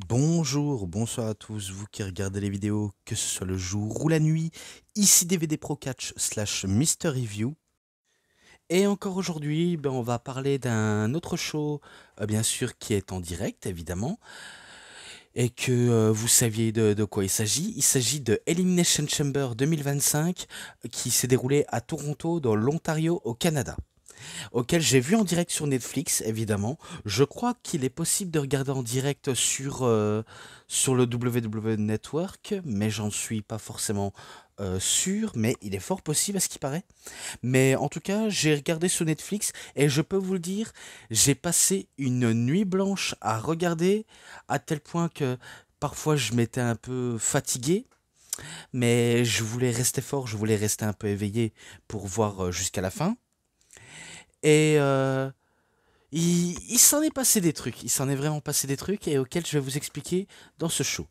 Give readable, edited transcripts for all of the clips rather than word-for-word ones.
Bonjour, bonsoir à tous, vous qui regardez les vidéos, que ce soit le jour ou la nuit, ici DVD Pro Catch slash Mister Review. Et encore aujourd'hui, on va parler d'un autre show, bien sûr, qui est en direct, évidemment, et que vous saviez de quoi il s'agit. Il s'agit de Elimination Chamber 2025, qui s'est déroulé à Toronto, dans l'Ontario, au Canada, auquel j'ai vu en direct sur Netflix, évidemment. Je crois qu'il est possible de regarder en direct sur le WWE Network, mais j'en suis pas forcément sûr, mais il est fort possible à ce qui paraît. Mais en tout cas, j'ai regardé sur Netflix et je peux vous le dire, j'ai passé une nuit blanche à regarder, à tel point que parfois je m'étais un peu fatigué, mais je voulais rester fort, je voulais rester un peu éveillé pour voir jusqu'à la fin. Et il s'en est passé des trucs, il s'en est vraiment passé des trucs et auxquels je vais vous expliquer dans ce show.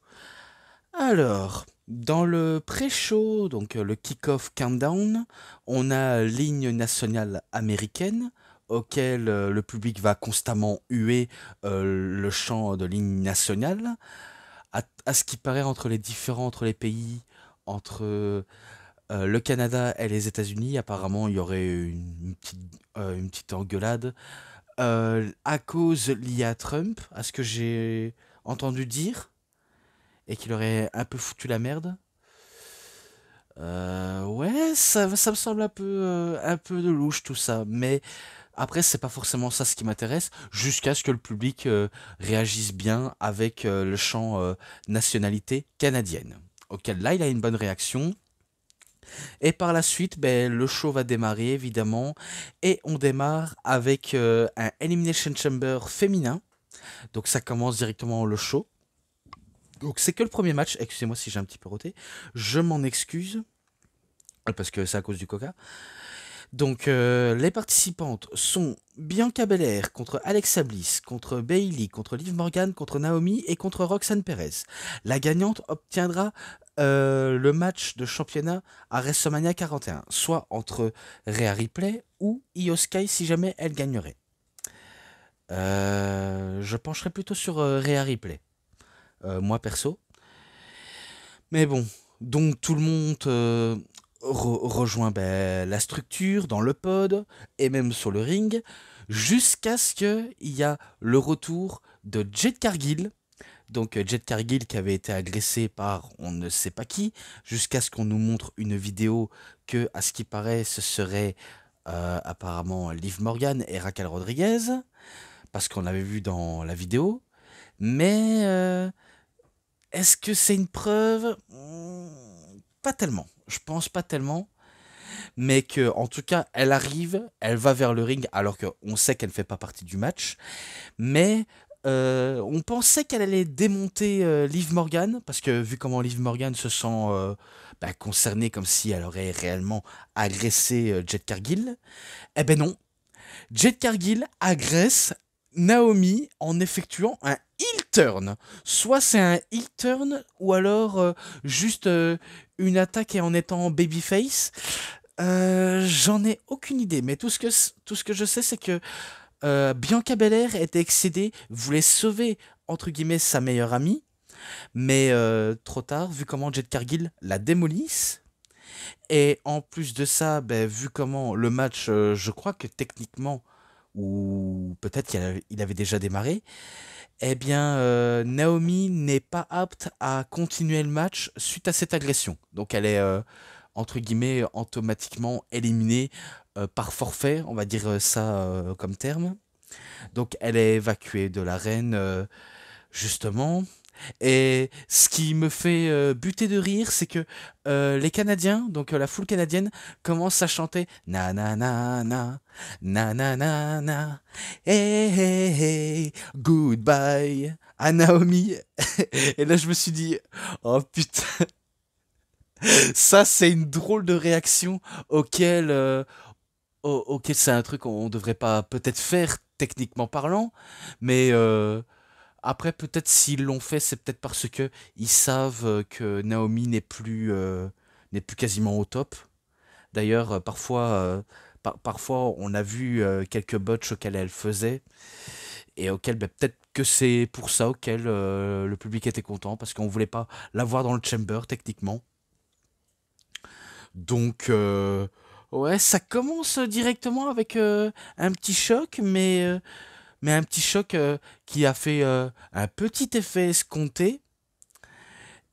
Alors, dans le pré-show, donc le kick-off countdown, on a ligne nationale américaine, auquel le public va constamment huer le chant de ligne nationale. À ce qui paraît entre les pays, entre le Canada et les États-Unis, apparemment il y aurait une petite engueulade à cause liée à Trump, à ce que j'ai entendu dire, et qu'il aurait un peu foutu la merde. Ouais, ça me semble un peu de louche tout ça, mais après c'est pas forcément ça ce qui m'intéresse, jusqu'à ce que le public réagisse bien avec le chant nationalité canadienne. Auquel là il a une bonne réaction. Et par la suite, le show va démarrer évidemment, et on démarre avec un Elimination Chamber féminin. Donc ça commence directement le show. Donc c'est que le premier match, excusez-moi si j'ai un petit peu roté, je m'en excuse, parce que c'est à cause du coca. Donc les participantes sont Bianca Belair contre Alexa Bliss, contre Bayley, contre Liv Morgan, contre Naomi et contre Roxanne Perez. La gagnante obtiendra le match de championnat à WrestleMania 41, soit entre Rhea Ripley ou Io Sky si jamais elle gagnerait. Je pencherais plutôt sur Rhea Ripley, moi perso. Mais bon, donc tout le monde rejoint la structure dans le pod et même sur le ring, jusqu'à ce qu'il y a le retour de Jade Cargill. Donc Jade Cargill qui avait été agressé par on ne sait pas qui, jusqu'à ce qu'on nous montre une vidéo que, à ce qui paraît, ce serait apparemment Liv Morgan et Raquel Rodriguez, parce qu'on l'avait vu dans la vidéo. Mais est-ce que c'est une preuve? Pas tellement. Je pense pas tellement. Mais que, en tout cas, elle arrive, elle va vers le ring, alors qu'on sait qu'elle ne fait pas partie du match. Mais on pensait qu'elle allait démonter Liv Morgan, parce que vu comment Liv Morgan se sent concernée, comme si elle aurait réellement agressé Jade Cargill, eh ben non. Jade Cargill agresse Naomi en effectuant un heel turn. Soit c'est un heel turn, ou alors juste une attaque et en étant babyface. J'en ai aucune idée, mais tout ce que je sais, c'est que Bianca Belair était excédée, voulait sauver entre guillemets sa meilleure amie, mais trop tard, vu comment Jade Cargill la démolisse. Et en plus de ça, vu comment le match, je crois que techniquement, ou peut-être qu'il avait déjà démarré, eh bien, Naomi n'est pas apte à continuer le match suite à cette agression. Donc elle est, entre guillemets, automatiquement éliminée par forfait, on va dire ça comme terme. Donc elle est évacuée de l'arène, justement. Et ce qui me fait buter de rire, c'est que les Canadiens, donc la foule canadienne, commence à chanter na na na na na na na na hey hey hey goodbye à Naomi. Et là je me suis dit oh putain, ça c'est une drôle de réaction auquel auquel c'est un truc qu'on devrait pas peut-être faire techniquement parlant, mais après, peut-être s'ils l'ont fait, c'est peut-être parce que ils savent que Naomi n'est plus quasiment au top. D'ailleurs, parfois, on a vu quelques botches auxquels elle faisait. et auquel peut-être que c'est pour ça auquel le public était content, parce qu'on voulait pas la voir dans le chamber techniquement. Donc, ouais, ça commence directement avec un petit choc, mais un petit choc qui a fait un petit effet escompté.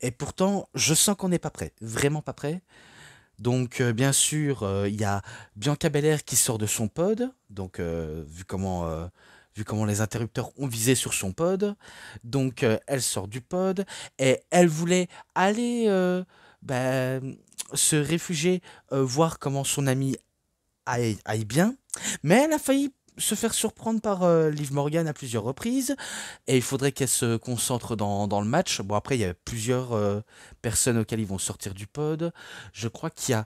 Et pourtant, je sens qu'on n'est pas prêt, vraiment pas prêt. Donc, bien sûr, il y a Bianca Belair qui sort de son pod. Donc, vu comment les interrupteurs ont visé sur son pod, donc elle sort du pod et elle voulait aller ben, se réfugier, voir comment son ami aille bien, mais elle a failli se faire surprendre par Liv Morgan à plusieurs reprises, et il faudrait qu'elle se concentre dans le match. Bon, après, il y a plusieurs personnes auxquelles ils vont sortir du pod. Je crois qu'il y a...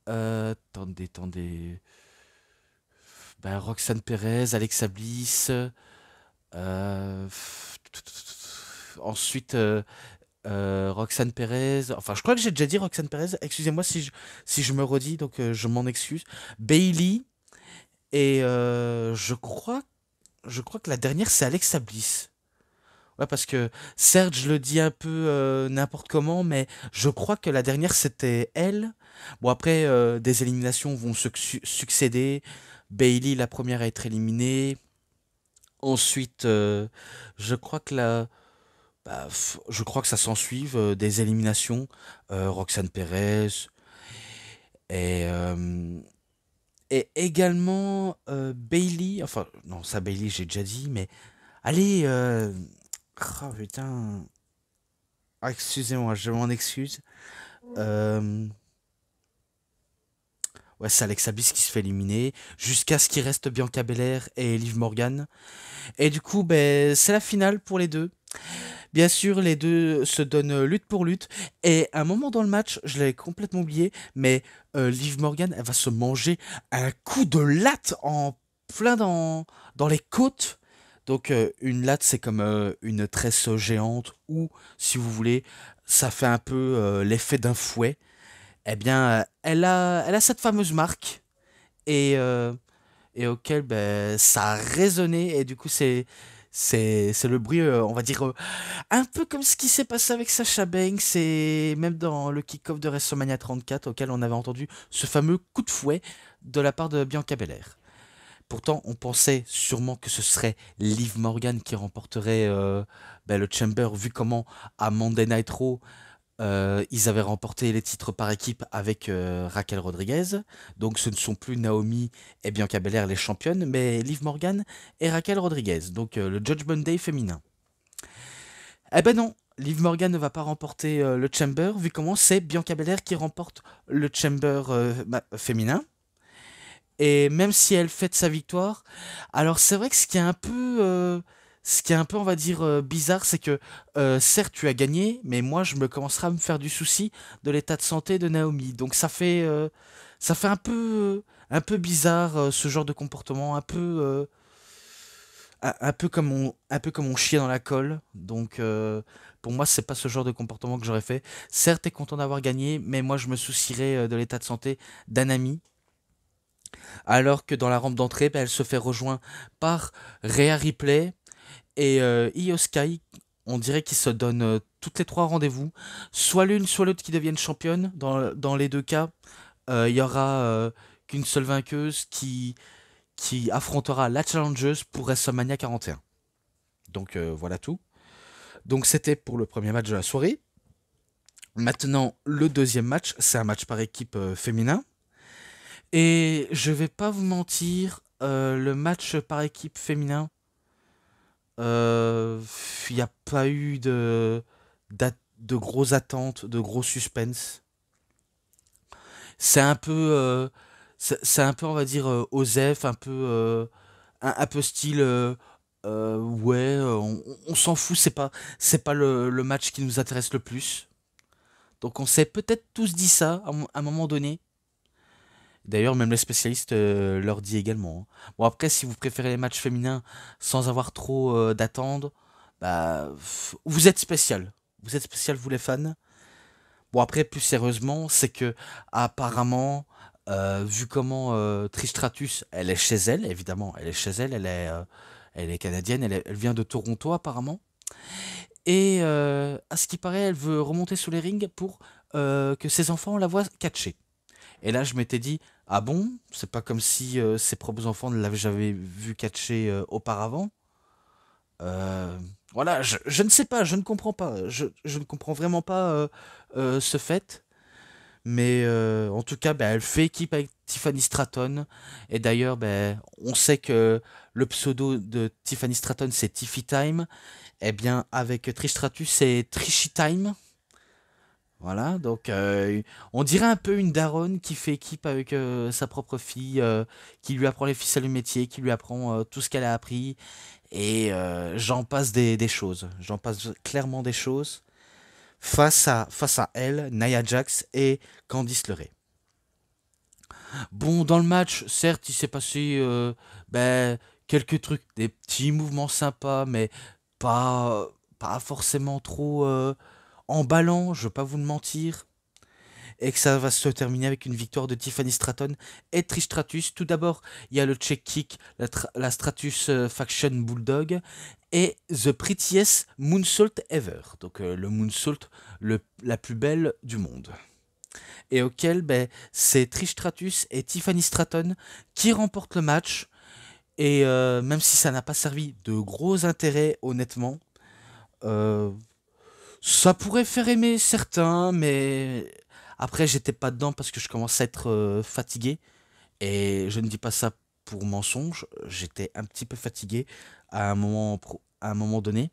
attendez. Ben, Roxane Perez, Alexa Bliss. euh, ensuite, Roxane Perez. Enfin, je crois que j'ai déjà dit Roxane Perez. Excusez-moi si je me redis, donc je m'en excuse. Bailey. Et je crois que la dernière, c'est Alexa Bliss. Ouais, parce que Serge le dit un peu n'importe comment, mais je crois que la dernière, c'était elle. Bon, après, des éliminations vont succéder. Bailey, la première à être éliminée. Ensuite, je crois que je crois que ça s'ensuive des éliminations. Roxane Perez et, également Bailey. Enfin, non, ça Bailey, j'ai déjà dit, mais allez. Oh putain. Ah, excusez-moi, je m'en excuse. Euh, Ouais, c'est Alexa Bliss qui se fait éliminer, jusqu'à ce qu'il reste Bianca Belair et Liv Morgan. Et du coup, ben, c'est la finale pour les deux. Bien sûr, les deux se donnent lutte pour lutte. Et à un moment dans le match, je l'avais complètement oublié, mais Liv Morgan, elle va se manger un coup de latte en plein dans les côtes. Donc une latte, c'est comme une tresse géante, ou si vous voulez, ça fait un peu l'effet d'un fouet. Eh bien, elle a cette fameuse marque et, auquel ben, ça a résonné, et du coup c'est le bruit, on va dire, un peu comme ce qui s'est passé avec Sasha Banks, et même dans le kick-off de WrestleMania 34 auquel on avait entendu ce fameux coup de fouet de la part de Bianca Belair. Pourtant, on pensait sûrement que ce serait Liv Morgan qui remporterait ben, le Chamber, vu comment à Monday Night Raw, ils avaient remporté les titres par équipe avec Raquel Rodriguez. Donc ce ne sont plus Naomi et Bianca Belair les championnes, mais Liv Morgan et Raquel Rodriguez. Donc le Judgment Day féminin. Eh ben non, Liv Morgan ne va pas remporter le Chamber, vu comment c'est Bianca Belair qui remporte le Chamber féminin. Et même si elle fête sa victoire, alors c'est vrai que ce qui est un peu, on va dire, bizarre, c'est que certes tu as gagné, mais moi je me commencerai à me faire du souci de l'état de santé de Naomi. Donc ça fait un peu bizarre ce genre de comportement, un peu comme on chiait dans la colle. Donc pour moi c'est pas ce genre de comportement que j'aurais fait. Certes t'es content d'avoir gagné, mais moi je me soucierais de l'état de santé d'un ami. Alors que dans la rampe d'entrée, bah, elle se fait rejoindre par Rhea Ripley et Io Sky. On dirait qu'ils se donnent toutes les trois rendez-vous. Soit l'une, soit l'autre qui deviennent championnes. Dans les deux cas, il y aura qu'une seule vainqueuse qui affrontera la challengeuse pour WrestleMania 41. Donc voilà tout. Donc c'était pour le premier match de la soirée. Maintenant, le deuxième match, c'est un match par équipe féminin. Et je vais pas vous mentir, le match par équipe féminin, il n'y a pas eu de grosses attentes, de gros suspense. C'est un peu, c'est un peu, on va dire, osef, un peu style, ouais, on s'en fout, c'est pas le match qui nous intéresse le plus. Donc on s'est peut-être tous dit ça à un moment donné. D'ailleurs, même les spécialistes leur dit également, hein. Bon, après, si vous préférez les matchs féminins sans avoir trop d'attente, bah, vous êtes spécial. Vous êtes spécial, vous les fans. Bon, après, plus sérieusement, c'est que apparemment, vu comment Trish Stratus, elle est chez elle, évidemment, elle est chez elle, Elle est canadienne, elle vient de Toronto apparemment. Et à ce qui paraît, elle veut remonter sous les rings pour que ses enfants la voient catcher. Et là, je m'étais dit, ah bon, c'est pas comme si ses propres enfants ne l'avaient jamais vu catcher auparavant. Euh, voilà, je ne sais pas, je ne comprends pas. Je ne comprends vraiment pas ce fait. Mais en tout cas, bah, elle fait équipe avec Tiffany Stratton. Et d'ailleurs, bah, on sait que le pseudo de Tiffany Stratton, c'est Tiffy Time. Eh bien, avec Trish Stratus, c'est Trishy Time. Voilà, donc on dirait un peu une daronne qui fait équipe avec sa propre fille, qui lui apprend les ficelles du métier, qui lui apprend tout ce qu'elle a appris. Et j'en passe des choses. J'en passe clairement des choses face à elle, Nia Jax et Candice LeRae. Bon, dans le match, certes, il s'est passé ben, quelques trucs, des petits mouvements sympas, mais pas, pas forcément trop emballants, je vais pas vous le mentir. Et que ça va se terminer avec une victoire de Tiffany Stratton et Trish Stratus. Tout d'abord, il y a le check kick, la Stratus Faction Bulldog et The Prettiest Moonsault Ever. Donc le moonsault la plus belle du monde. Et auquel ben, c'est Trish Stratus et Tiffany Stratton qui remportent le match. Et même si ça n'a pas servi de gros intérêt, honnêtement, euh, ça pourrait faire aimer certains, mais après j'étais pas dedans parce que je commençais à être fatigué. Et je ne dis pas ça pour mensonge, j'étais un petit peu fatigué à un moment donné.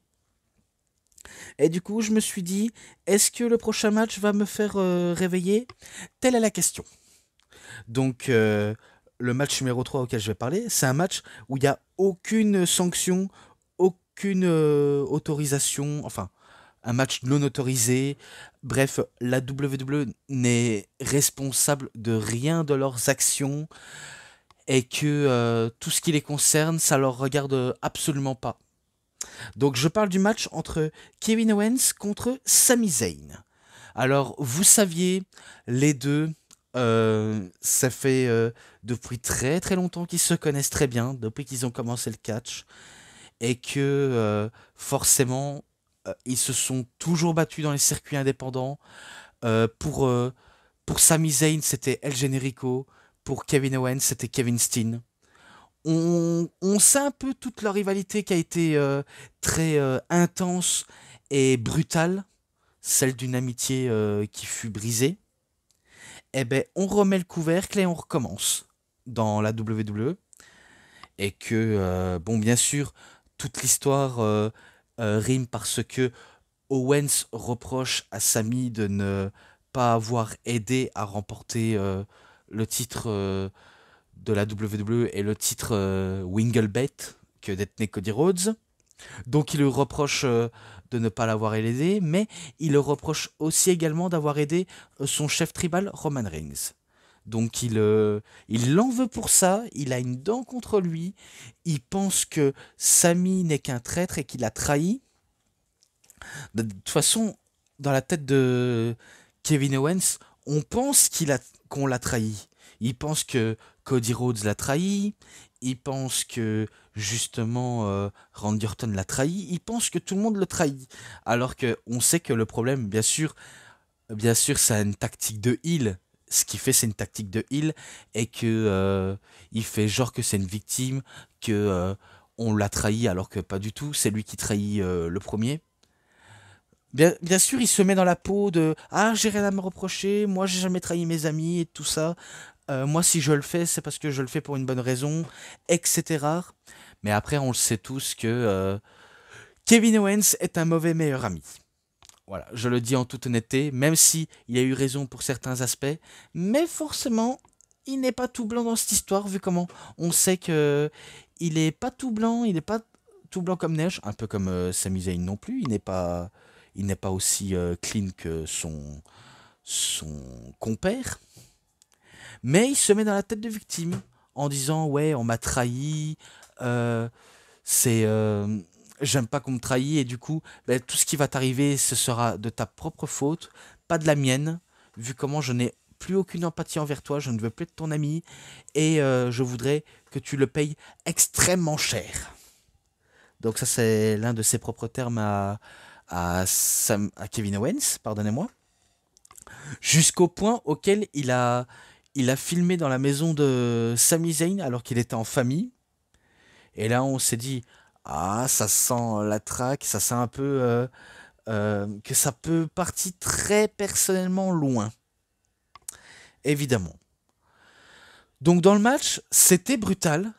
Et du coup, je me suis dit, est-ce que le prochain match va me faire réveiller? Telle est la question. Donc, le match numéro 3 auquel je vais parler, c'est un match où il n'y a aucune sanction, aucune autorisation, enfin, un match non autorisé. Bref, la WWE n'est responsable de rien de leurs actions et que tout ce qui les concerne, ça leur regarde absolument pas. Donc je parle du match entre Kevin Owens contre Sami Zayn. Alors vous saviez, les deux, ça fait depuis très très longtemps qu'ils se connaissent très bien, depuis qu'ils ont commencé le catch, et que forcément ils se sont toujours battus dans les circuits indépendants. Euh, pour, euh, pour Sami Zayn, c'était El Generico, pour Kevin Owens, c'était Kevin Steen. On sait un peu toute leur rivalité qui a été très intense et brutale, celle d'une amitié qui fut brisée. Eh ben, on remet le couvercle et on recommence dans la WWE. Et que, bon, bien sûr, toute l'histoire rime parce que Owens reproche à Sami de ne pas avoir aidé à remporter le titre de la WWE et le titre Winglebait que détenait Cody Rhodes. Donc il le reproche de ne pas l'avoir aidé, mais il le reproche aussi également d'avoir aidé son chef tribal Roman Reigns. Donc il l'en veut pour ça, il a une dent contre lui, il pense que Sami n'est qu'un traître et qu'il a trahi. De toute façon, dans la tête de Kevin Owens, on pense qu'on l'a trahi. Il pense que Cody Rhodes l'a trahi, il pense que justement Randy Orton l'a trahi, il pense que tout le monde le trahit. Alors que on sait que le problème, bien sûr, c'est une tactique de heal. Ce qu'il fait, c'est une tactique de heal et que il fait genre que c'est une victime, que on l'a trahi alors que pas du tout. C'est lui qui trahit le premier. Bien sûr, il se met dans la peau de ah, j'ai rien à me reprocher, moi j'ai jamais trahi mes amis et tout ça. Moi, si je le fais, c'est parce que je le fais pour une bonne raison, etc. Mais après, on le sait tous que Kevin Owens est un mauvais meilleur ami. Voilà, je le dis en toute honnêteté, même si il a eu raison pour certains aspects, mais forcément, il n'est pas tout blanc dans cette histoire, vu comment on sait que il est pas tout blanc, il n'est pas tout blanc comme neige, un peu comme Sami Zayn non plus, il n'est pas aussi clean que son compère, mais il se met dans la tête de victime en disant ouais, on m'a trahi, euh, c'est j'aime pas qu'on me trahit et du coup ben, tout ce qui va t'arriver ce sera de ta propre faute, pas de la mienne, vu comment je n'ai plus aucune empathie envers toi, je ne veux plus être ton ami et je voudrais que tu le payes extrêmement cher. Donc ça, c'est l'un de ses propres termes à Kevin Owens, pardonnez-moi. Jusqu'au point auquel il a filmé dans la maison de Sami Zayn alors qu'il était en famille. Et là, on s'est dit, ah, ça sent la traque, ça sent un peu que ça peut partir très personnellement loin, évidemment. Donc dans le match, c'était brutal.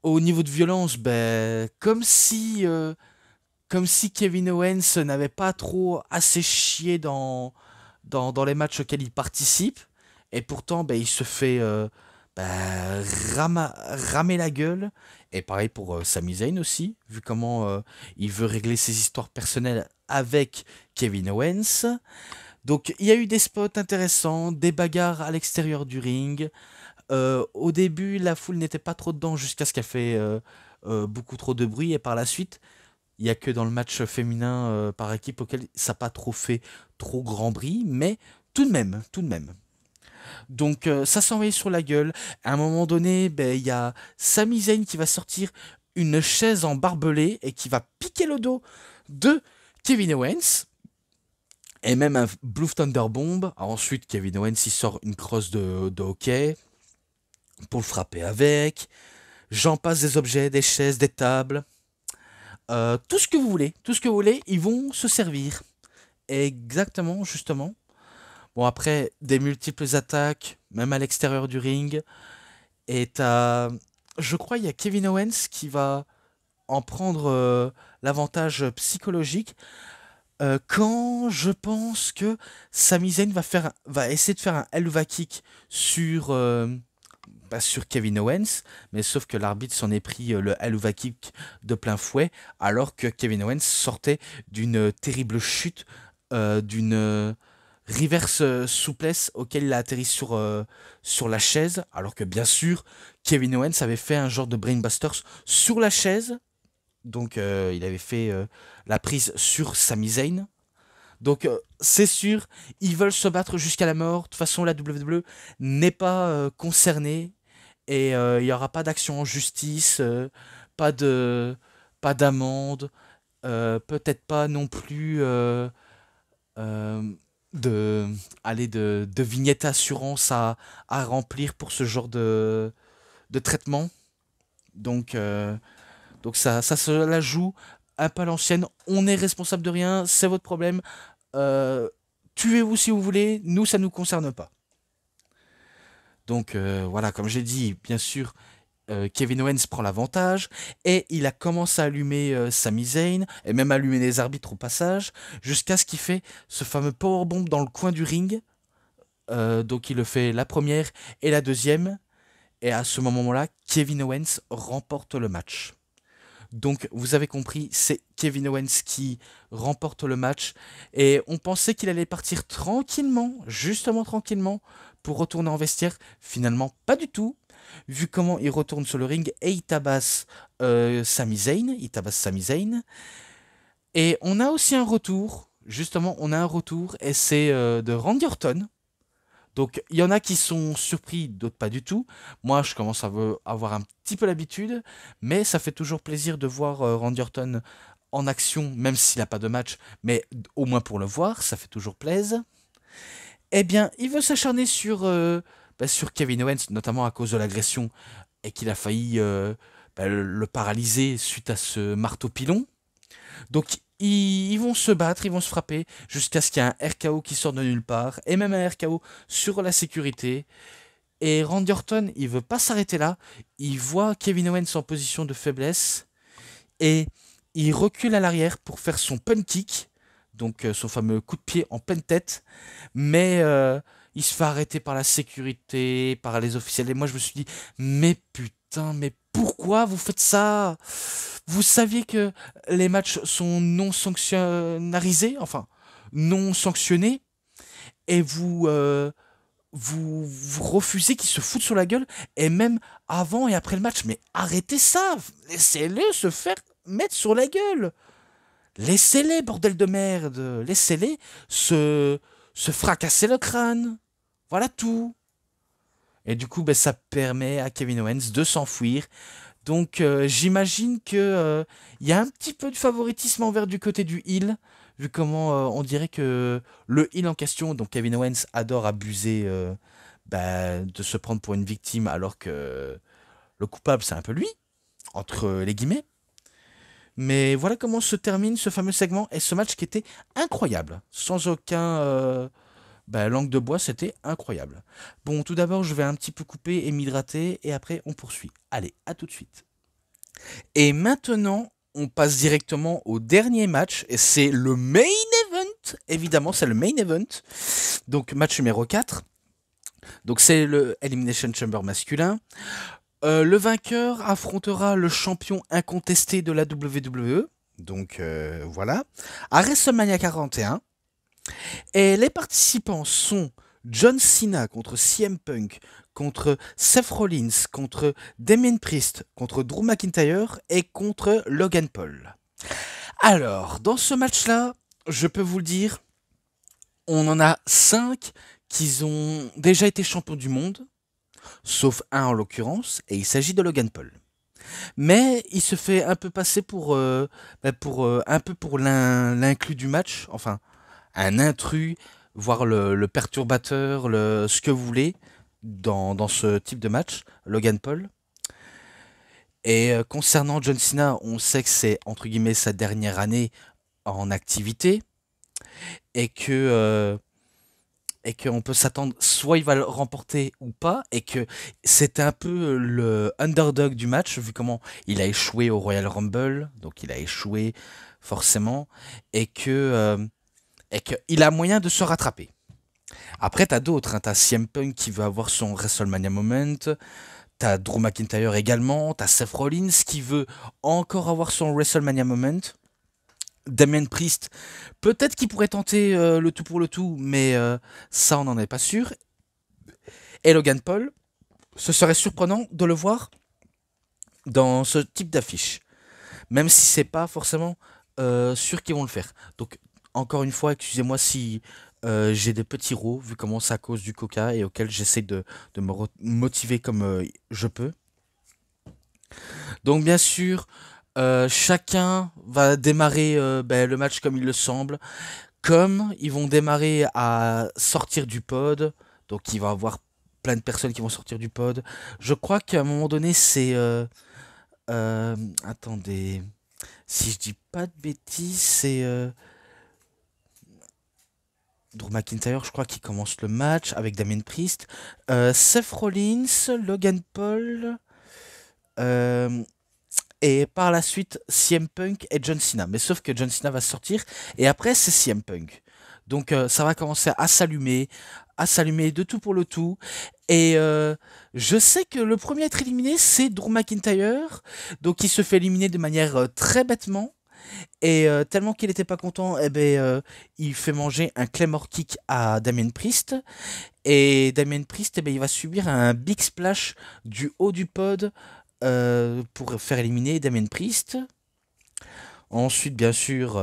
Au niveau de violence, ben, comme si Kevin Owens n'avait pas trop assez chié dans les matchs auxquels il participe. Et pourtant, ben, il se fait ben, ramer la gueule. Et pareil pour Sami Zayn aussi, vu comment il veut régler ses histoires personnelles avec Kevin Owens. Donc il y a eu des spots intéressants, des bagarres à l'extérieur du ring. Au début, la foule n'était pas trop dedans jusqu'à ce qu'elle fait beaucoup trop de bruit. Et par la suite, il n'y a que dans le match féminin par équipe auquel ça n'a pas trop fait trop grand bruit, mais tout de même, tout de même. Donc ça s'envoyait sur la gueule. À un moment donné, ben, il y a Sami Zayn qui va sortir une chaise en barbelé et qui va piquer le dos de Kevin Owens. Et même un Blue Thunder Bomb. Ensuite, Kevin Owens il sort une crosse de hockey pour le frapper avec. J'en passe des objets, des chaises, des tables. Tout ce que vous voulez, tout ce que vous voulez, ils vont se servir. Exactement, justement. Bon, après, des multiples attaques, même à l'extérieur du ring. Et je crois, il y a Kevin Owens qui va en prendre l'avantage psychologique. Quand je pense que Sami Zayn va essayer de faire un Helluva Kick sur Kevin Owens, mais sauf que l'arbitre s'en est pris le Helluva Kick de plein fouet, alors que Kevin Owens sortait d'une terrible chute, d'une reverse souplesse auquel il a atterri sur la chaise, alors que bien sûr, Kevin Owens avait fait un genre de brainbusters sur la chaise, donc il avait fait la prise sur Sami Zayn. Donc c'est sûr, ils veulent se battre jusqu'à la mort. De toute façon, la WWE n'est pas concernée et il n'y aura pas d'action en justice, pas de, pas d'amende, peut-être pas non plus euh, de, de vignettes assurance à remplir pour ce genre de traitement. Donc, euh, donc ça se la joue un peu à l'ancienne. On est responsable de rien, c'est votre problème. Euh, Tuez-vous si vous voulez, nous ça nous concerne pas. Donc voilà, comme j'ai dit, bien sûr, Kevin Owens prend l'avantage et il a commencé à allumer Sami Zayn et même allumer les arbitres au passage jusqu'à ce qu'il fait ce fameux powerbomb dans le coin du ring. Donc il le fait la première et la deuxième et à ce moment-là, Kevin Owens remporte le match. Donc vous avez compris, c'est Kevin Owens qui remporte le match et on pensait qu'il allait partir tranquillement, justement tranquillement pour retourner en vestiaire. Finalement, pas du tout vu comment il retourne sur le ring et il tabasse Sami Zayn, Et on a aussi un retour, justement, on a un retour, et c'est de Randy Orton. Donc il y en a qui sont surpris, d'autres pas du tout. Moi, je commence à avoir un petit peu l'habitude, mais ça fait toujours plaisir de voir Randy Orton en action, même s'il n'a pas de match, mais au moins pour le voir, ça fait toujours plaisir. Eh bien, il veut s'acharner sur Kevin Owens, notamment à cause de l'agression, et qu'il a failli le paralyser suite à ce marteau pilon. Donc, ils vont se battre, ils vont se frapper, jusqu'à ce qu'il y ait un RKO qui sort de nulle part, et même un RKO sur la sécurité. Et Randy Orton, il veut pas s'arrêter là, il voit Kevin Owens en position de faiblesse, et il recule à l'arrière pour faire son pun kick, donc son fameux coup de pied en pleine tête, mais il se fait arrêter par la sécurité, par les officiels. Et moi, je me suis dit, mais putain, mais pourquoi vous faites ça? Vous saviez que les matchs sont non sanctionnarisés, enfin, non sanctionnés, et vous refusez qu'ils se foutent sur la gueule, et même avant et après le match. Mais arrêtez ça! Laissez-le se faire mettre sur la gueule! Laissez-les, bordel de merde! Laissez-les se fracasser le crâne! Voilà tout. Et du coup, ben, ça permet à Kevin Owens de s'enfuir, Donc j'imagine que il y a un petit peu de favoritisme envers du côté du heel, vu comment on dirait que le heel en question, donc Kevin Owens, adore abuser de se prendre pour une victime alors que le coupable c'est un peu lui, entre les guillemets. Mais voilà comment se termine ce fameux segment et ce match qui était incroyable, sans aucun langue de bois, c'était incroyable. Bon, tout d'abord, je vais un petit peu couper et m'hydrater et après on poursuit. Allez, à tout de suite. Et maintenant, on passe directement au dernier match et c'est le main event. Évidemment, c'est le main event. Donc match numéro 4. Donc c'est le Elimination Chamber masculin. Le vainqueur affrontera le champion incontesté de la WWE. Donc voilà. À WrestleMania 41. Et les participants sont John Cena contre CM Punk, contre Seth Rollins, contre Damien Priest, contre Drew McIntyre et contre Logan Paul. Alors, dans ce match-là, je peux vous le dire, on en a 5 qui ont déjà été champions du monde, sauf un en l'occurrence, et il s'agit de Logan Paul. Mais il se fait un peu passer un peu pour l'inclus du match, enfin un intrus, voire le perturbateur, ce que vous voulez, dans ce type de match, Logan Paul. Et concernant John Cena, on sait que c'est entre guillemets sa dernière année en activité et que qu'on peut s'attendre soit il va le remporter ou pas et que c'est un peu le underdog du match vu comment il a échoué au Royal Rumble, donc il a échoué forcément et qu'il a moyen de se rattraper. Après, t'as d'autres, hein. T'as CM Punk qui veut avoir son WrestleMania Moment, t'as Drew McIntyre également, t'as Seth Rollins qui veut encore avoir son WrestleMania Moment, Damien Priest, peut-être qu'il pourrait tenter le tout pour le tout, mais ça on n'en est pas sûr. Et Logan Paul, ce serait surprenant de le voir dans ce type d'affiche, même si c'est pas forcément sûr qu'ils vont le faire. Donc encore une fois, excusez-moi si j'ai des petits rots, vu comment c'est à cause du coca et auquel j'essaie de me motiver comme je peux. Donc bien sûr, chacun va démarrer le match comme il le semble. Comme ils vont démarrer à sortir du pod, donc il va y avoir plein de personnes qui vont sortir du pod. Je crois qu'à un moment donné, c'est... attendez, si je dis pas de bêtises, c'est... Drew McIntyre, je crois qu'il commence le match avec Damien Priest. Seth Rollins, Logan Paul... et par la suite, CM Punk et John Cena. Mais sauf que John Cena va sortir. Et après, c'est CM Punk. Donc ça va commencer à s'allumer de tout pour le tout. Et je sais que le premier à être éliminé, c'est Drew McIntyre. Donc il se fait éliminer de manière très bêtement. Et tellement qu'il n'était pas content, il fait manger un Claymore Kick à Damien Priest. Et Damien Priest, il va subir un Big Splash du haut du pod pour faire éliminer Damien Priest. Ensuite, bien sûr,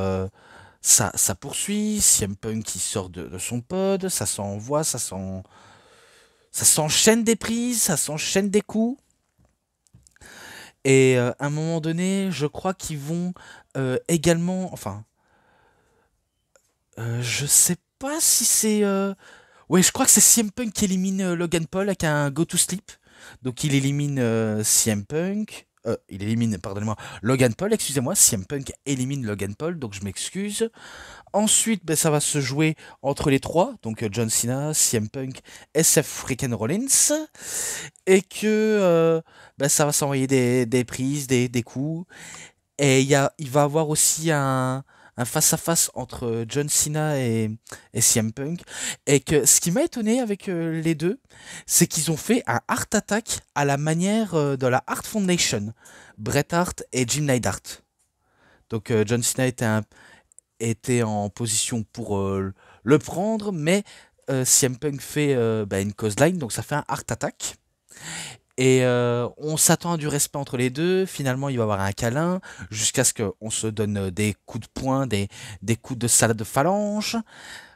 ça poursuit. CM Punk qui sort de son pod, ça s'envoie, ça s'enchaîne des prises, ça s'enchaîne des coups. Et à un moment donné, je crois qu'ils vont également, enfin, je sais pas si c'est, ouais, je crois que c'est CM Punk qui élimine Logan Paul avec un Go to Sleep. Donc il élimine CM Punk. Il élimine, pardonnez-moi, Logan Paul, excusez-moi, CM Punk élimine Logan Paul, donc je m'excuse. Ensuite, ça va se jouer entre les trois, donc John Cena, CM Punk et Seth freaking Rollins, et que ça va s'envoyer des prises, des coups, et il va avoir aussi un face-à-face entre John Cena et CM Punk. Et que ce qui m'a étonné avec les deux, c'est qu'ils ont fait un Heart Attack à la manière de la Hart Foundation, Bret Hart et Jim Neidhart. Donc John Cena était en position pour le prendre, mais CM Punk fait une cause line, donc ça fait un Heart Attack. Et on s'attend à du respect entre les deux. Finalement, il va y avoir un câlin jusqu'à ce qu'on se donne des coups de poing, des coups de salade de phalange.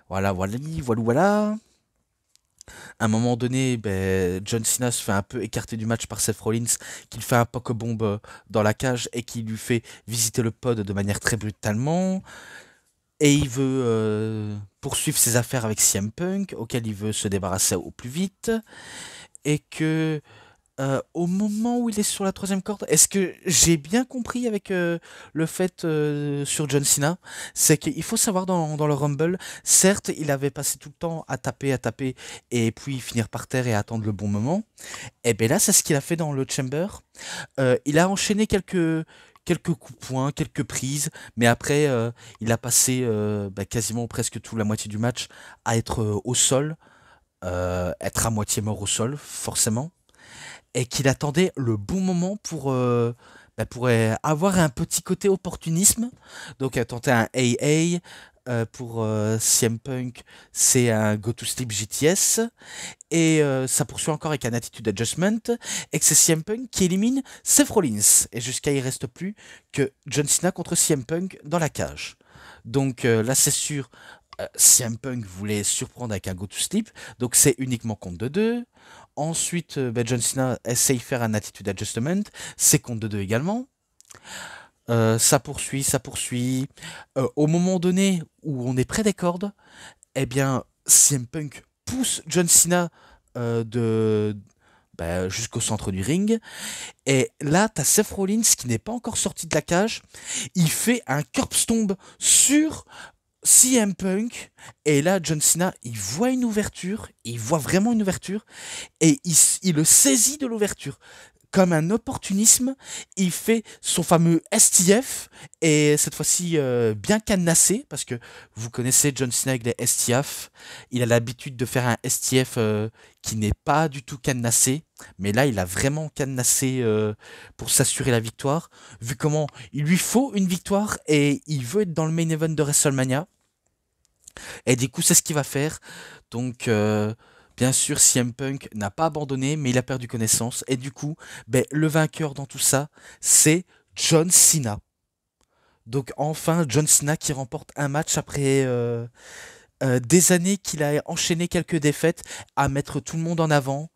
Voilà, voilà, voilà, voilà. À un moment donné, John Cena se fait un peu écarter du match par Seth Rollins, qui lui fait un poke-bomb dans la cage et qui lui fait visiter le pod de manière très brutalement. Et il veut poursuivre ses affaires avec CM Punk, auquel il veut se débarrasser au plus vite. Et que au moment où il est sur la troisième corde, est-ce que j'ai bien compris avec le fait sur John Cena, c'est qu'il faut savoir dans le Rumble, certes, il avait passé tout le temps à taper, et puis finir par terre et attendre le bon moment. Et bien là, c'est ce qu'il a fait dans le Chamber. Il a enchaîné quelques coups de poing, quelques prises, mais après, il a passé quasiment presque toute la moitié du match à être au sol, être à moitié mort au sol, forcément et qu'il attendait le bon moment pour avoir un petit côté opportunisme. Donc, elle tentait un AA. Pour CM Punk, c'est un Go to Sleep GTS. Et ça poursuit encore avec un Attitude Adjustment. Et que c'est CM Punk qui élimine Seth Rollins. Et jusqu'à il reste plus que John Cena contre CM Punk dans la cage. Donc là, c'est sûr, CM Punk voulait surprendre avec un Go to Sleep. Donc c'est uniquement compte de 2. Ensuite, John Cena essaye de faire un Attitude Adjustment. C'est compte de 2 également. Ça poursuit, ça poursuit. Au moment donné où on est près des cordes, eh bien, CM Punk pousse John Cena jusqu'au centre du ring. Et là, t'as Seth Rollins qui n'est pas encore sorti de la cage. Il fait un corpse tombe sur CM Punk. Et là, John Cena, il voit une ouverture. Il voit vraiment une ouverture. Et il le saisit de l'ouverture comme un opportunisme, il fait son fameux STF, et cette fois-ci bien cadenassé, parce que vous connaissez John Cena avec les STF, il a l'habitude de faire un STF qui n'est pas du tout cadenassé, mais là il a vraiment cadenassé pour s'assurer la victoire, vu comment il lui faut une victoire, et il veut être dans le main event de WrestleMania, et du coup c'est ce qu'il va faire, donc... bien sûr, CM Punk n'a pas abandonné, mais il a perdu connaissance. Et du coup, le vainqueur dans tout ça, c'est John Cena. Donc enfin, John Cena qui remporte un match après des années qu'il a enchaîné quelques défaites, à mettre tout le monde en avant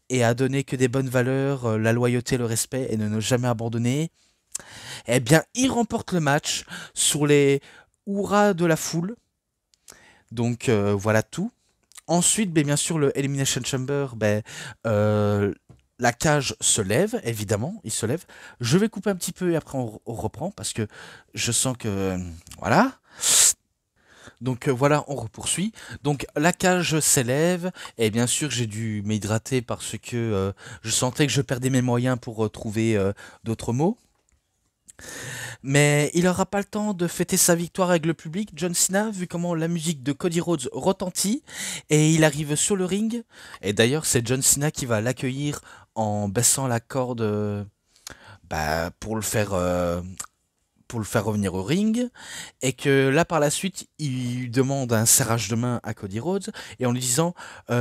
et à donner que des bonnes valeurs, la loyauté, le respect et ne jamais abandonner. Eh bien, il remporte le match sur les hurrahs de la foule. Donc voilà tout. Ensuite, bien sûr, le Elimination Chamber, la cage se lève, évidemment, il se lève. Je vais couper un petit peu et après on reprend parce que je sens que... Voilà. Donc voilà, on repoursuit. Donc la cage s'élève et bien sûr j'ai dû m'hydrater parce que je sentais que je perdais mes moyens pour trouver d'autres mots. Mais il n'aura pas le temps de fêter sa victoire avec le public, John Cena, vu comment la musique de Cody Rhodes retentit, et il arrive sur le ring. Et d'ailleurs, c'est John Cena qui va l'accueillir en baissant la corde pour le faire revenir au ring. Et que là, par la suite, il demande un serrage de main à Cody Rhodes, et en lui disant,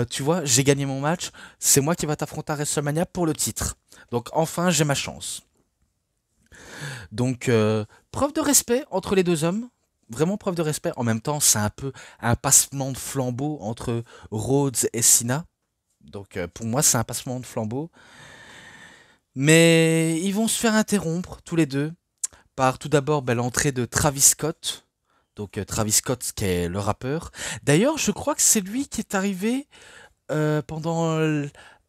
tu vois, j'ai gagné mon match, c'est moi qui va t'affronter à WrestleMania pour le titre. Donc enfin, j'ai ma chance. Donc, preuve de respect entre les deux hommes. Vraiment preuve de respect. En même temps, c'est un peu un passement de flambeau entre Rhodes et Cena. Donc, pour moi, c'est un passement de flambeau. Mais ils vont se faire interrompre, tous les deux, par tout d'abord l'entrée de Travis Scott. Donc, Travis Scott, qui est le rappeur. D'ailleurs, je crois que c'est lui qui est arrivé pendant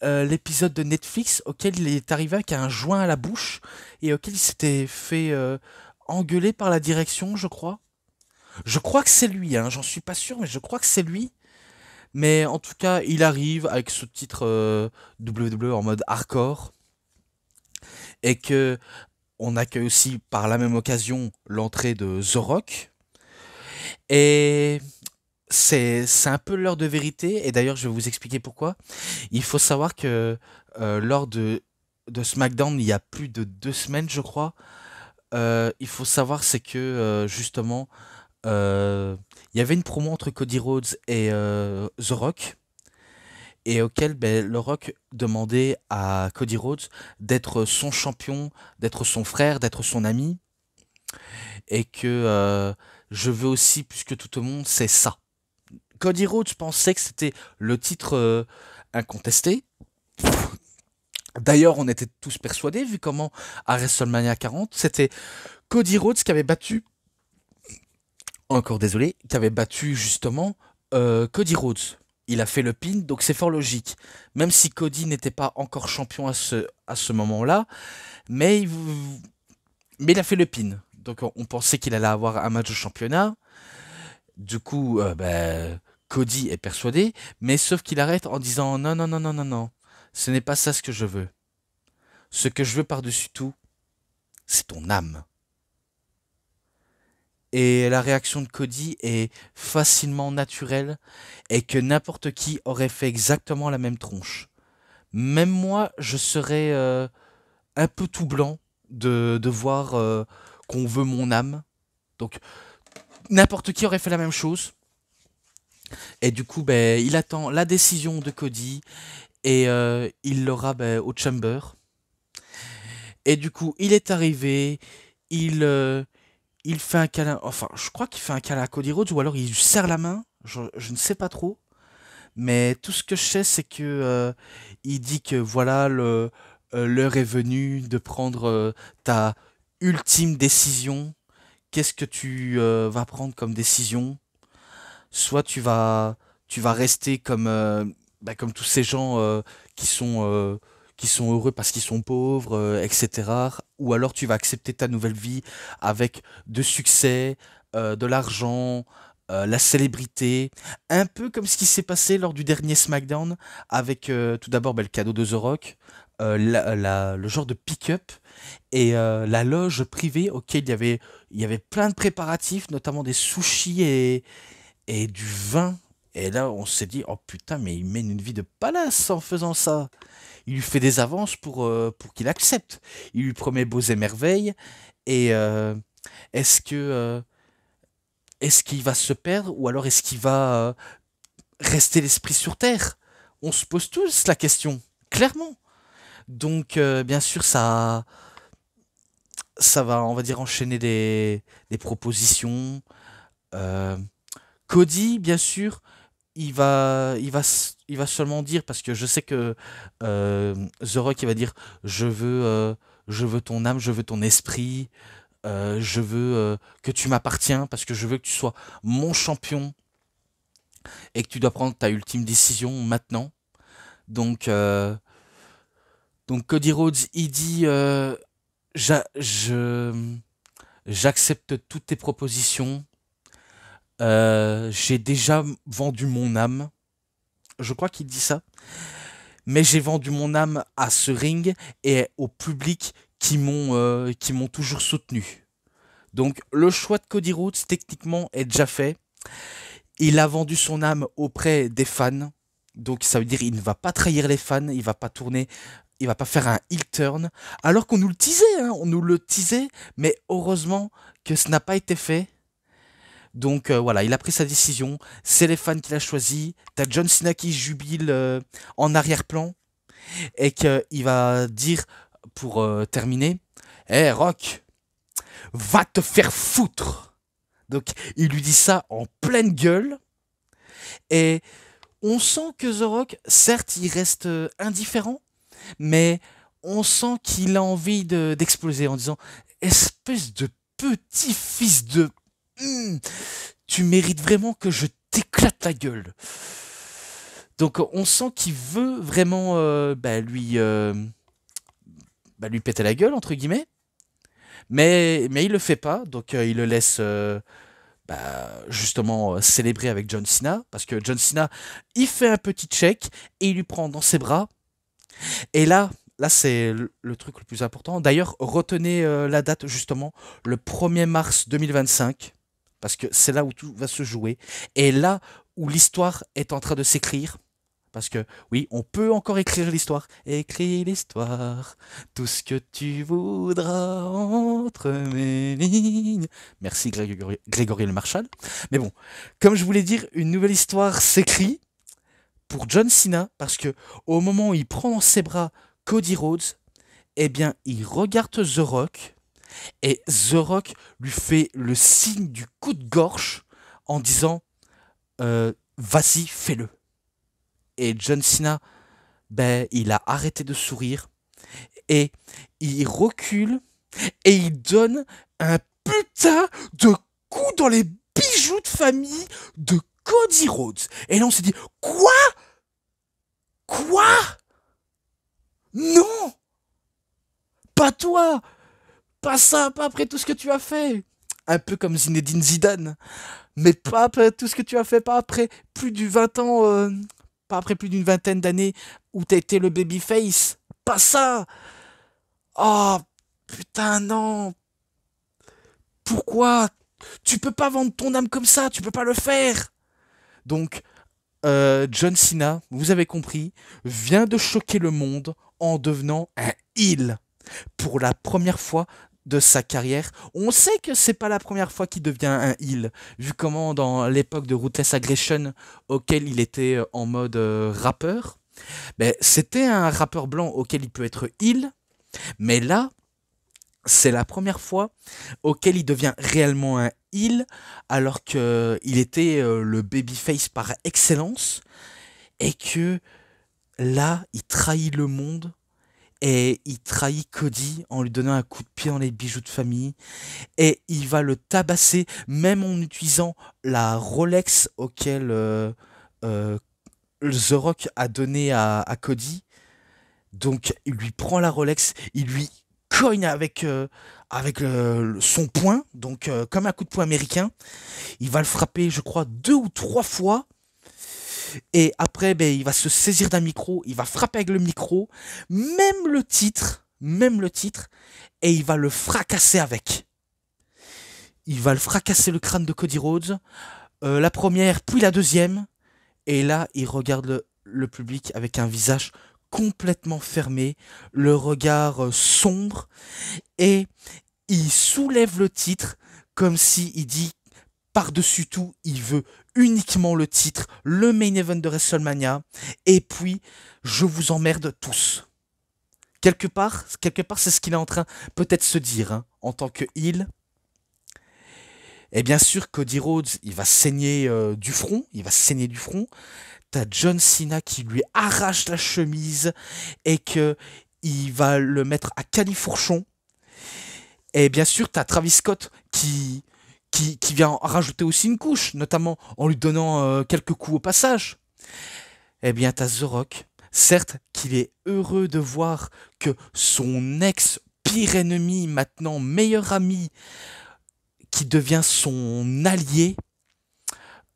l'épisode de Netflix auquel il est arrivé avec un joint à la bouche et auquel il s'était fait engueuler par la direction, je crois. Je crois que c'est lui, hein, j'en suis pas sûr, mais je crois que c'est lui. Mais en tout cas, il arrive avec ce titre WWE en mode hardcore et que on accueille aussi par la même occasion l'entrée de The Rock. Et c'est un peu l'heure de vérité, et d'ailleurs je vais vous expliquer pourquoi. Il faut savoir que lors de SmackDown, il y a plus de 2 semaines, je crois, il faut savoir c'est que justement, il y avait une promo entre Cody Rhodes et The Rock, et auquel le Rock demandait à Cody Rhodes d'être son champion, d'être son frère, d'être son ami, et que je veux aussi, puisque tout le monde, c'est ça. Cody Rhodes pensait que c'était le titre incontesté. D'ailleurs, on était tous persuadés, vu comment à WrestleMania 40, c'était Cody Rhodes qui avait battu, encore désolé, qui avait battu justement Cody Rhodes. Il a fait le pin, donc c'est fort logique. Même si Cody n'était pas encore champion à ce moment-là, mais mais il a fait le pin. Donc on pensait qu'il allait avoir un match de championnat. Du coup, Cody est persuadé, mais sauf qu'il arrête en disant non, non, non, non, non, non. Ce n'est pas ça ce que je veux. Ce que je veux par-dessus tout, c'est ton âme. Et la réaction de Cody est facilement naturelle et que n'importe qui aurait fait exactement la même tronche. Même moi, je serais un peu tout blanc de voir qu'on veut mon âme. Donc, n'importe qui aurait fait la même chose. Et du coup, il attend la décision de Cody et il l'aura au Chamber. Et du coup, il est arrivé, il fait un câlin, enfin, je crois qu'il fait un câlin à Cody Rhodes ou alors il lui serre la main, je ne sais pas trop. Mais tout ce que je sais, c'est que il dit que voilà, l'heure est venue de prendre ta ultime décision. Qu'est-ce que tu vas prendre comme décision? Soit tu vas rester comme, comme tous ces gens qui sont, euh, qui sont heureux parce qu'ils sont pauvres, etc. Ou alors tu vas accepter ta nouvelle vie avec de succès, de l'argent, la célébrité. Un peu comme ce qui s'est passé lors du dernier SmackDown avec tout d'abord le cadeau de The Rock, le genre de pick-up et la loge privée auquel il y avait plein de préparatifs, notamment des sushis et du vin. Et là, on s'est dit, oh putain, mais il mène une vie de palace en faisant ça. Il lui fait des avances pour qu'il accepte. Il lui promet beaux et merveilles. Et est-ce que est-ce qu'il va se perdre ou alors est-ce qu'il va rester l'esprit sur terre? On se pose tous la question, clairement. Donc, bien sûr, ça va, on va dire, enchaîner des propositions. Euh, Cody, bien sûr, il va seulement dire, parce que je sais que The Rock, il va dire, je veux ton âme, je veux ton esprit, je veux que tu m'appartiens, parce que je veux que tu sois mon champion et que tu dois prendre ta ultime décision maintenant. Donc, donc Cody Rhodes, il dit, J'a- je, j'accepte toutes tes propositions. J'ai déjà vendu mon âme. Je crois qu'il dit ça. Mais j'ai vendu mon âme à ce ring et au public qui m'ont toujours soutenu. Donc le choix de Cody Rhodes techniquement est déjà fait. Il a vendu son âme auprès des fans. Donc ça veut dire il ne va pas trahir les fans, il va pas tourner, il va pas faire un heel turn. Alors qu'on nous le teasait, hein, on nous le teasait, mais heureusement que ce n'a pas été fait. Donc voilà, il a pris sa décision. C'est les fans qui l'a choisi. T'as John Cena qui jubile en arrière-plan et qu'il va dire pour terminer, hé Rock, va te faire foutre. Donc il lui dit ça en pleine gueule et on sent que The Rock, certes, il reste indifférent, mais on sent qu'il a envie d'exploser en disant espèce de petit fils de tu mérites vraiment que je t'éclate la gueule. Donc on sent qu'il veut vraiment lui péter la gueule entre guillemets, mais il le fait pas, donc il le laisse justement célébrer avec John Cena parce que John Cena il fait un petit check et il lui prend dans ses bras et là c'est le truc le plus important. D'ailleurs retenez la date justement le 1er mars 2025 parce que c'est là où tout va se jouer et là où l'histoire est en train de s'écrire. Parce que oui, on peut encore écrire l'histoire. Écris l'histoire, tout ce que tu voudras entre mes lignes. Merci Grégory Le Marchal. Mais bon, comme je voulais dire, une nouvelle histoire s'écrit pour John Cena parce que au moment où il prend dans ses bras Cody Rhodes, eh bien, il regarde The Rock et The Rock lui fait le signe du coup de gorge en disant vas-y, fais-le. Et John Cena, ben, il a arrêté de sourire et il recule et il donne un putain de coup dans les bijoux de famille de Cody Rhodes. Et là, on s'est dit, quoi? Quoi? Non! Pas toi! Pas ça, pas après tout ce que tu as fait! Un peu comme Zinedine Zidane. Mais pas après tout ce que tu as fait, pas après plus de 20 ans, pas après plus d'une vingtaine d'années où t'as été le babyface. Pas ça! Oh, putain, non! Pourquoi? Tu peux pas vendre ton âme comme ça, tu peux pas le faire! Donc, John Cena, vous avez compris, vient de choquer le monde en devenant un heel. Pour la première fois de sa carrière. On sait que c'est pas la première fois qu'il devient un heel, vu comment dans l'époque de Ruthless Aggression, auquel il était en mode rappeur, ben, c'était un rappeur blanc auquel il peut être heel, mais là, c'est la première fois auquel il devient réellement un heel, alors qu'il était le babyface par excellence, et que là, il trahit le monde et il trahit Cody en lui donnant un coup de pied dans les bijoux de famille et il va le tabasser même en utilisant la Rolex auquel euh, The Rock a donné à Cody. Donc il lui prend la Rolex, il lui cogne avec son poing, donc comme un coup de poing américain. Il va le frapper, je crois, 2 ou 3 fois. Et après, ben, il va se saisir d'un micro, il va frapper avec le micro, même le titre, et il va le fracasser avec. Il va le fracasser le crâne de Cody Rhodes, la première, puis la deuxième, et là, il regarde le public avec un visage complètement fermé, le regard sombre, et il soulève le titre comme si il dit par-dessus tout, il veut uniquement le titre, le main event de WrestleMania, et puis je vous emmerde tous. Quelque part, c'est ce qu'il est en train peut-être se dire hein, en tant que heel. Et bien sûr, Cody Rhodes, il va saigner du front, il va saigner du front. T'as John Cena qui lui arrache la chemise et que il va le mettre à califourchon. Et bien sûr, t'as Travis Scott qui vient rajouter aussi une couche, notamment en lui donnant quelques coups au passage. Eh bien, t'as The Rock, certes qu'il est heureux de voir que son ex-pire ennemi, maintenant meilleur ami, qui devient son allié,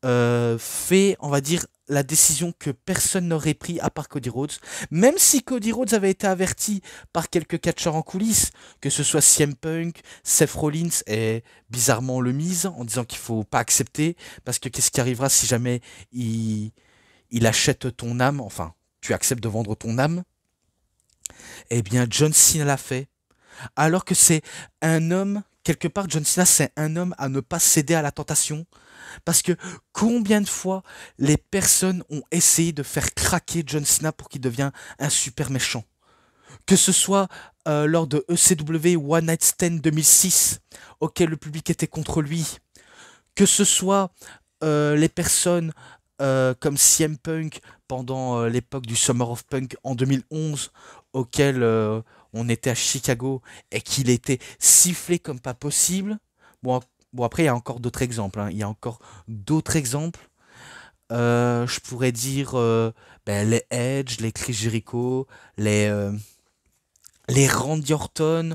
fait, on va dire, la décision que personne n'aurait pris à part Cody Rhodes, même si Cody Rhodes avait été averti par quelques catcheurs en coulisses, que ce soit CM Punk, Seth Rollins et bizarrement le Miz, en disant qu'il faut pas accepter, parce que qu'est-ce qui arrivera si jamais il achète ton âme, enfin, tu acceptes de vendre ton âme. Eh bien, John Cena l'a fait, alors que c'est un homme, quelque part, John Cena, c'est un homme à ne pas céder à la tentation, parce que combien de fois les personnes ont essayé de faire craquer John Cena pour qu'il devienne un super méchant. Que ce soit lors de ECW One Night Stand 2006, auquel le public était contre lui. Que ce soit les personnes comme CM Punk pendant l'époque du Summer of Punk en 2011, auquel on était à Chicago et qu'il était sifflé comme pas possible. Bon, bon après, il y a encore d'autres exemples. Hein. Il y a encore d'autres exemples. Je pourrais dire ben, les Edge, les Chris Jericho, les Randy Orton,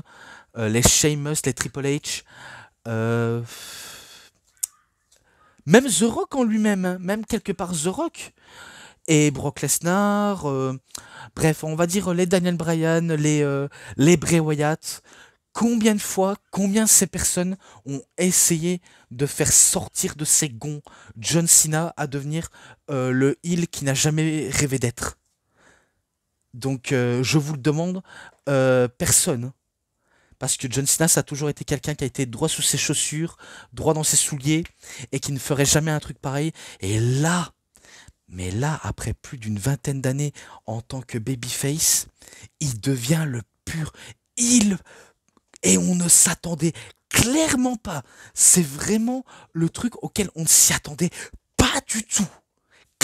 les Sheamus, les Triple H. Euh, Même The Rock en lui-même, hein, même quelque part The Rock. Et Brock Lesnar, bref, on va dire les Daniel Bryan, les Bray Wyatt. Combien de fois, combien ces personnes ont essayé de faire sortir de ses gonds John Cena à devenir le heel qui n'a jamais rêvé d'être. Donc je vous le demande, personne. Parce que John Cena, ça a toujours été quelqu'un qui a été droit sous ses chaussures, droit dans ses souliers, et qui ne ferait jamais un truc pareil. Et là, mais là, après plus d'une vingtaine d'années en tant que babyface, il devient le pur heel. Et on ne s'attendait clairement pas. C'est vraiment le truc auquel on ne s'y attendait pas du tout.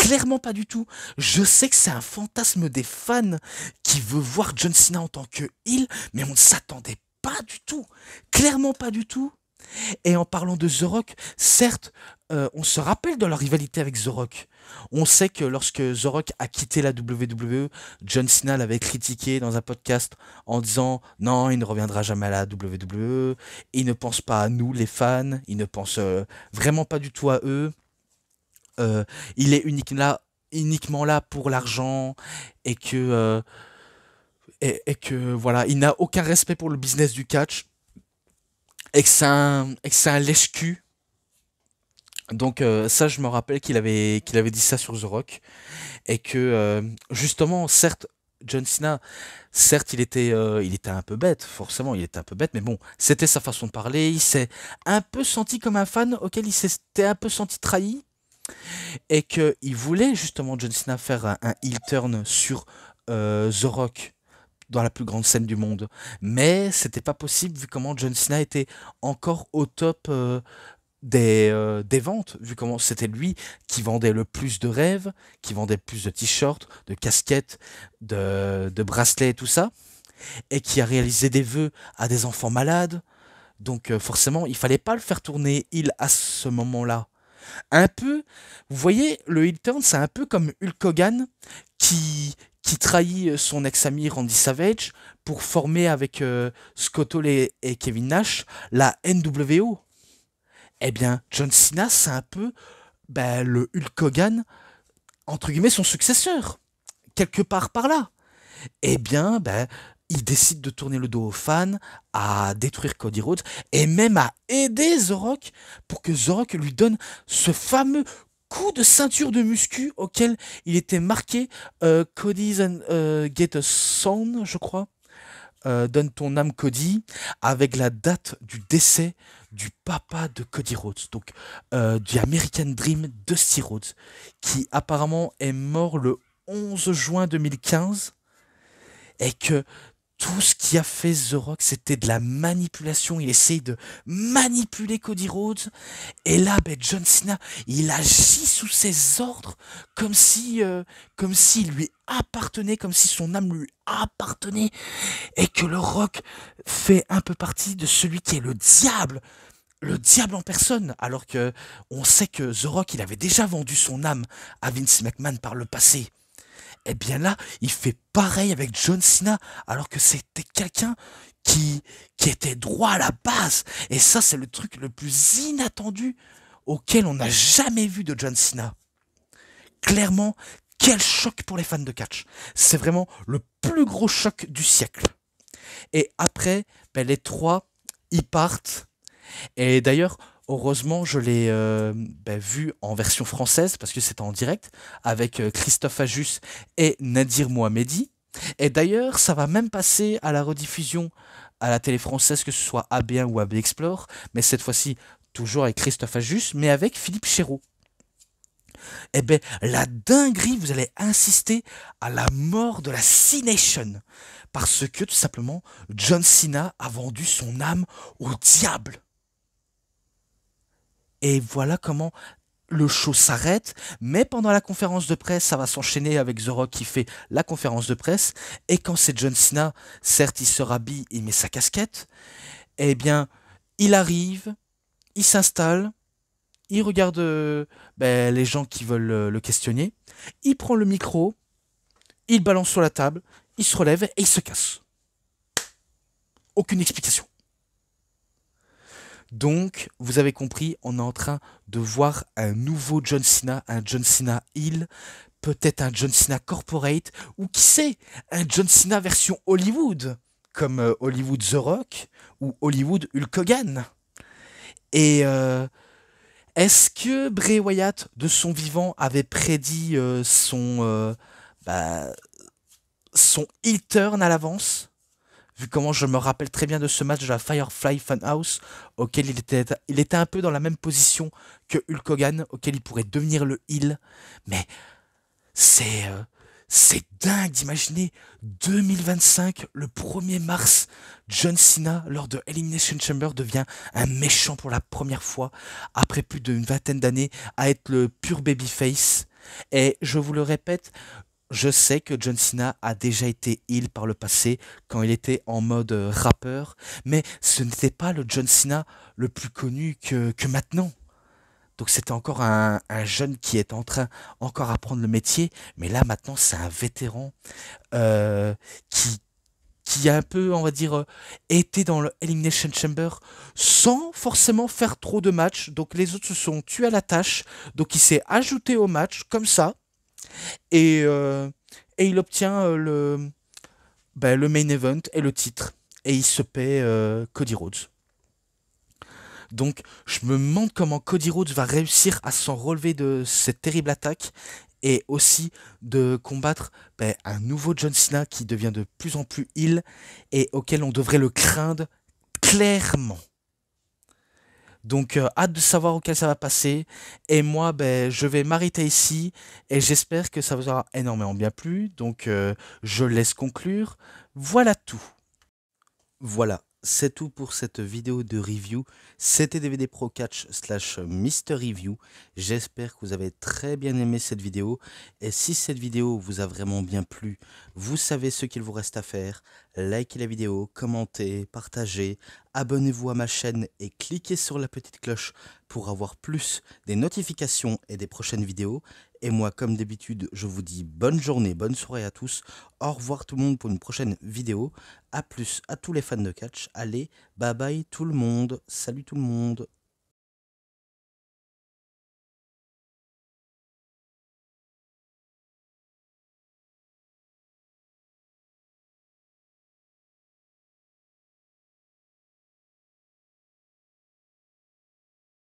Clairement pas du tout. Je sais que c'est un fantasme des fans qui veut voir John Cena en tant que heel, mais on ne s'attendait pas du tout. Clairement pas du tout. Et en parlant de The Rock, certes, on se rappelle de leur rivalité avec The Rock. On sait que lorsque The Rock a quitté la WWE, John Cena l'avait critiqué dans un podcast en disant non, il ne reviendra jamais à la WWE, il ne pense pas à nous les fans, il ne pense vraiment pas du tout à eux. Il est uniquement là pour l'argent et que voilà, il n'a aucun respect pour le business du catch et que c'est un lèche-cul. Donc ça, je me rappelle qu'il avait dit ça sur The Rock et que justement, certes, John Cena, certes, il était un peu bête, forcément, il était un peu bête, mais bon, c'était sa façon de parler. Il s'est un peu senti comme un fan auquel il s'était un peu senti trahi et qu'il voulait justement John Cena faire un heel turn sur The Rock dans la plus grande scène du monde. Mais c'était pas possible vu comment John Cena était encore au top des ventes, vu comment c'était lui qui vendait le plus de rêves, qui vendait le plus de t-shirts, de casquettes, de bracelets et tout ça, et qui a réalisé des vœux à des enfants malades. Donc forcément, il fallait pas le faire tourner il à ce moment-là. Un peu, vous voyez, le heel turn, c'est un peu comme Hulk Hogan qui, qui trahit son ex-ami Randy Savage pour former avec Scott Hall et Kevin Nash la NWO. Eh bien, John Cena, c'est un peu le Hulk Hogan, entre guillemets, son successeur, quelque part par là. Eh bien, il décide de tourner le dos aux fans, à détruire Cody Rhodes, et même à aider The Rock pour que The Rock lui donne ce fameux coup de ceinture de muscu auquel il était marqué Cody's Get a Sound, je crois. Donne ton âme Cody, avec la date du décès du papa de Cody Rhodes, donc du American Dream de Dusty Rhodes, qui apparemment est mort le 11 juin 2015, et que tout ce qui a fait The Rock, c'était de la manipulation. Il essaye de manipuler Cody Rhodes. Et là, John Cena, il agit sous ses ordres comme s'il lui appartenait, comme si son âme lui appartenait. Et que le Rock fait un peu partie de celui qui est le diable en personne, alors que on sait que The Rock, il avait déjà vendu son âme à Vince McMahon par le passé. Eh bien là, il fait pareil avec John Cena, alors que c'était quelqu'un qui était droit à la base. Et ça, c'est le truc le plus inattendu auquel on n'a jamais vu de John Cena. Clairement, quel choc pour les fans de catch. C'est vraiment le plus gros choc du siècle. Et après, les trois, ils partent. Et d'ailleurs, heureusement, je l'ai vu en version française, parce que c'était en direct, avec Christophe Ajus et Nadir Mohamedi. Et d'ailleurs, ça va même passer à la rediffusion à la télé française, que ce soit AB1 ou AB Explore, mais cette fois-ci, toujours avec Christophe Ajus, mais avec Philippe Chéreau. Eh ben, la dinguerie, vous allez insister à la mort de la C-Nation. Parce que, tout simplement, John Cena a vendu son âme au diable. Et voilà comment le show s'arrête, mais pendant la conférence de presse, ça va s'enchaîner avec The Rock qui fait la conférence de presse, et quand c'est John Cena, certes il se rhabille, il met sa casquette, eh bien, il arrive, il s'installe, il regarde les gens qui veulent le questionner, il prend le micro, il balance sur la table, il se relève et il se casse. Aucune explication. Donc, vous avez compris, on est en train de voir un nouveau John Cena, un John Cena heel, peut-être un John Cena corporate, ou qui sait, un John Cena version Hollywood, comme Hollywood The Rock, ou Hollywood Hulk Hogan. Et est-ce que Bray Wyatt, de son vivant, avait prédit son heel turn à l'avance? Vu comment je me rappelle très bien de ce match de la Firefly Funhouse, auquel il était un peu dans la même position que Hulk Hogan, auquel il pourrait devenir le heel. Mais c'est dingue d'imaginer 2025, le 1er mars, John Cena, lors de Elimination Chamber, devient un méchant pour la première fois, après plus d'une vingtaine d'années, à être le pur babyface. Et je vous le répète, je sais que John Cena a déjà été heel par le passé quand il était en mode rappeur, mais ce n'était pas le John Cena le plus connu que maintenant. Donc c'était encore un jeune qui est en train encore apprendre le métier, mais là maintenant c'est un vétéran euh, qui, qui a un peu, on va dire, été dans le Elimination Chamber sans forcément faire trop de matchs. Donc les autres se sont tués à la tâche, donc il s'est ajouté au match comme ça, et, euh, et il obtient le main event et le titre, et il se paie Cody Rhodes. Donc, je me demande comment Cody Rhodes va réussir à s'en relever de cette terrible attaque et aussi de combattre un nouveau John Cena qui devient de plus en plus heel et auquel on devrait le craindre clairement. Donc, hâte de savoir auquel ça va passer. Et moi, je vais m'arrêter ici et j'espère que ça vous aura énormément bien plu. Donc, je laisse conclure. Voilà tout. Voilà, c'est tout pour cette vidéo de review. C'était DVD Pro Catch / Mister Review. J'espère que vous avez très bien aimé cette vidéo. Et si cette vidéo vous a vraiment bien plu, vous savez ce qu'il vous reste à faire. Likez la vidéo, commentez, partagez, abonnez-vous à ma chaîne et cliquez sur la petite cloche pour avoir plus des notifications et des prochaines vidéos. Et moi, comme d'habitude, je vous dis bonne journée, bonne soirée à tous. Au revoir tout le monde pour une prochaine vidéo. A plus à tous les fans de catch. Allez, bye bye tout le monde. Salut tout le monde.